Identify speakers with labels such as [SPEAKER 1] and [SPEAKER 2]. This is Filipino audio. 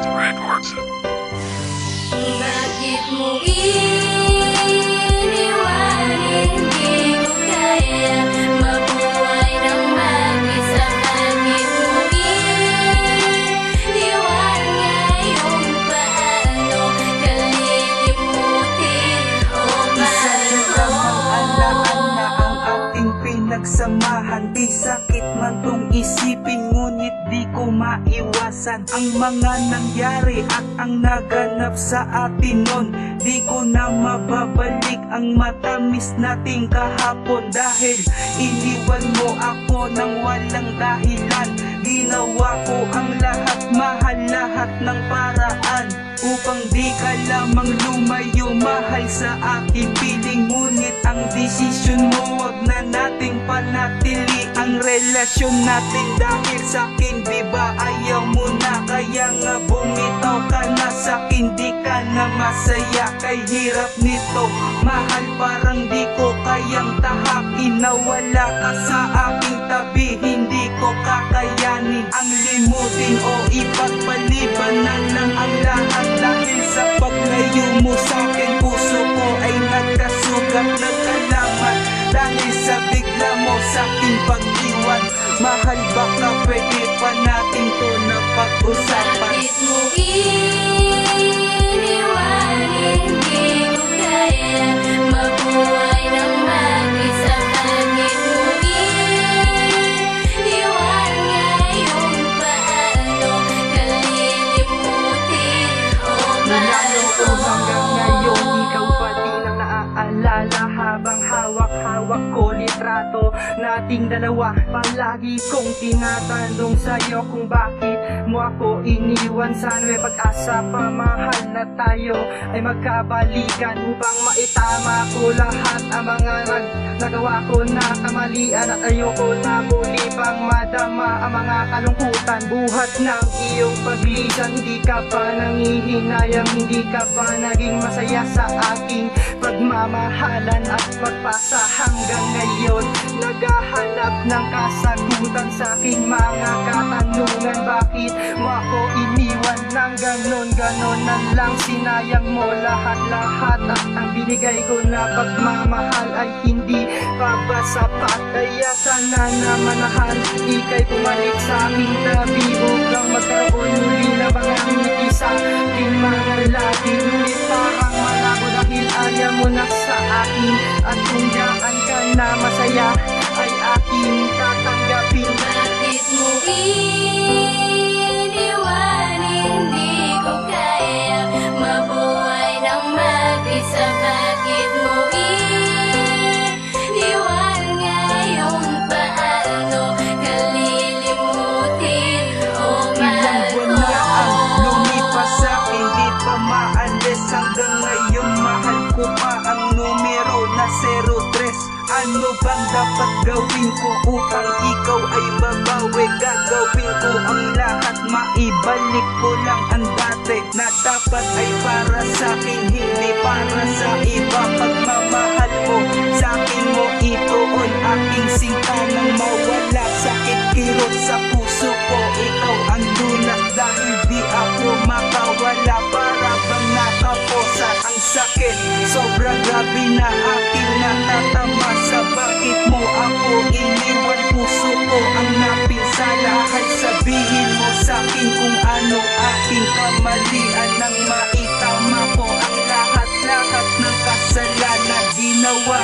[SPEAKER 1] Records.
[SPEAKER 2] Bakit mo iniwan? Hindi ko kaya mabuhay ng mag-isa. Bakit mo iniwan ngayong paano kalilimutin o
[SPEAKER 3] Isa
[SPEAKER 2] mahal
[SPEAKER 3] na
[SPEAKER 2] ko?
[SPEAKER 3] lamang alaala ang ating pinagsamahan. Di sakit man tong isipin, ngunit di ko maiwasan ang mga nangyari at ang naganap sa atin nun. Di ko na mababalik ang matamis nating kahapon, dahil iniwan mo ako ng walang dahilan. Ginawa ko ang lahat, mahal, lahat ng paraan upang di ka lamang lumayo, mahal sa aking piling. Ngunit ang desisyon mo, wag na nating panatili ang relasyon natin, dahil sa'kin di ba ayaw mo na? Kaya nga bumitaw ka na sa'kin, di ka na masaya. Kay hirap nito, mahal, parang di ko kayang tahakin. Nawala ka sa aking tabi, hindi ko kakayanin ang limutin o ipagpaliban na lang ang lahat. Dahil sa paglayo mo sa'kin, puso ko ay nagkasugat. Nagkalaman dahil sa bigla mo sa'king pag-iwan. Mahal, baka pwede pa natin to na pag-usapan.
[SPEAKER 2] Bakit mo iniwan? Hindi ko kaya mabuhay ng mag-isa. Bakit mo iniwan ngayong paano kalilimutin o mahal ko?
[SPEAKER 3] Hanggang ngayon, ikaw pa din ang naaalala, habang hawak-hawak ko litrato nating dalawa. Palagi kong tinatanong sa'yo kung bakit mo ako iniwan. Sana may pag-asa pa, mahal, na tayo ay magkabalikan upang maitama ko lahat ang mga nagawa ko na kamalian. At ayoko na muli pang madama ang mga kalungkutan buhat ng iyong paglisan. Hindi ka pa nangihinayang, hindi ka pa naging masaya sa aking pagmamahalan at pagpasa. Hanggang ngayon, naghahanap ng kasagutan sa aking mga katanungan. Bakit mo ako iniwan ng ganon na lang? Sinayang mo lahat-lahat at ang binigay ko na pagmamahal ay hindi pa ba sapat? Kaya sana naman, mahal, ika'y pumalik sa aking tabi upang magkaroon muli na mga ngiti sa aking mga labi. Ngunit parang malabo dahil ayaw mo na sa akin, at kung daan ka na masaya ay aking tatanggapin.
[SPEAKER 2] Bakit mo iniwan? Hindi ko kaya mabuhay ng mag-isa. Bakit mo iniwan ngayong paano kalilimutin o mahal
[SPEAKER 3] Ilang buwan
[SPEAKER 2] ko?
[SPEAKER 3] na ang lumipas sa'kin, di pa maalis. Hanggang ngayon, mahal ko pa ang numero na 03. Ano bang dapat gawin ko upang ikaw ay babawi? Gagawin ko ang lahat, maibalik ko lang ang dati na dapat ay para sa'kin, hindi para sa iba. Pagmamahal mo sa'kin mo ituon, aking sinta nang mawala. Sakit kirot sa puso ko, ikaw ang lunas, dahil di ako makawala. Para bang nakaposa ang sakit, sobrang grabe na aking natatama. Sa bakit mo ako iniwan, puso ko ang napinsala. Kahit sabihin mo sa'kin kung ano aking kamalian, nang maitama ko ang lahat-lahat ng kasalanan. Ginawa